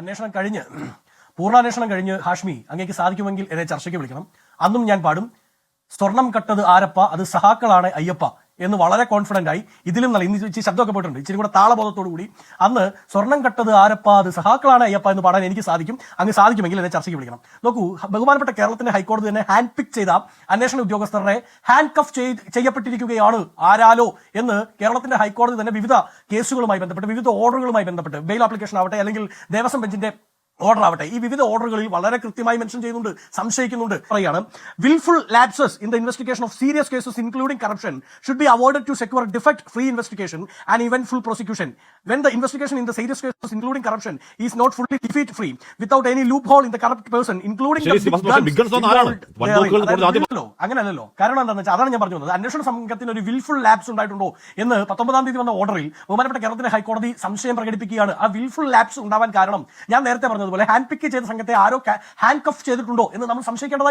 അന്വേഷണം കഴിഞ്ഞ് പൂർണ്ണാന്വേഷണം കഴിഞ്ഞ് ഹാഷ്മി അങ്ങേക്ക് സാധിക്കുമെങ്കിൽ എന്നെ ചർച്ചയ്ക്ക് വിളിക്കണം. അന്നും ഞാൻ പാടും സ്വർണം കട്ടത് ആരപ്പ, അത് സഹാക്കളാണ് അയ്യപ്പ എന്ന് വളരെ കോൺഫിഡന്റ് ആയി. ഇതിലും നല്ല ഇന്ന് ഇച്ചിരി ശബ്ദമൊക്കെ പോയിട്ടുണ്ട്, ഇച്ചിരി കൂടെ താളബോധത്തോടു കൂടി അന്ന് സ്വർണം കട്ടത് ആരപ്പ, അത് സഹാക്കളാണ് അയ്യപ്പ എന്ന് പാടാൻ എനിക്ക് സാധിക്കും. അങ്ങ് സാധിക്കുമെങ്കിൽ എന്നെ ചർച്ചയ്ക്ക് വിളിക്കണം. നോക്കൂ, ബഹുമാനപ്പെട്ട കേരളത്തിന്റെ ഹൈക്കോടതി തന്നെ ഹാൻഡ് പിക്ക് ചെയ്ത അന്വേഷണ ഉദ്യോഗസ്ഥരെ ഹാൻഡ് കഫ് ചെയ്യപ്പെട്ടിരിക്കുകയാണ് ആരാലോ എന്ന് കേരളത്തിന്റെ ഹൈക്കോടതി തന്നെ വിവിധ കേസുകളുമായി ബന്ധപ്പെട്ട്, വിവിധ ഓർഡറുകളുമായി ബന്ധപ്പെട്ട്, ബെയിൽ ആപ്ലിക്കേഷൻ ആവട്ടെ അല്ലെങ്കിൽ ദേവസ്വം ബെഞ്ചിന്റെ ഓർഡർ ആവട്ടെ, ഈ വിവിധ ഓർഡറുകളിൽ വളരെ കൃത്യമായി മെൻഷൻ ചെയ്യുന്നുണ്ട്, സംശയിക്കുന്നുണ്ട്. പറയാണ് wilful lapses in the investigation of serious cases including corruption should be avoided to secure defect free investigation and eventful prosecution. When the investigation in the serious cases including corruption is not fully defeat free without any loophole in the corrupt person including അങ്ങനെയല്ലോ. കാരണം എന്താണെന്ന് വെച്ചാൽ അതാണ് ഞാൻ പറഞ്ഞു വന്നത്. അന്വേഷണ സംഘത്തിന് ഒരു വിൽഫുൾ ലാപ്സ് ഉണ്ടായിട്ടുണ്ടോ എന്ന് 19-ാം തീയതി വന്ന ഓർഡറിൽ ബഹുമാനപ്പെട്ട കേരളത്തിന്റെ ഹൈക്കോടതി സംശയം പ്രകടിപ്പിക്കുകയാണ്. ആ വിൽഫുൾ ലാപ്സ് ഉണ്ടാവാൻ കാരണം ഞാൻ നേരത്തെ പറഞ്ഞതുപോലെ ഹാൻഡ് പിക്ക് ചെയ്ത സംഘത്തെ ആരോ ഹാൻഡ് കഫ് ചെയ്തിട്ടുണ്ടോ എന്ന് നമ്മൾ സംശയിക്കേണ്ടതായി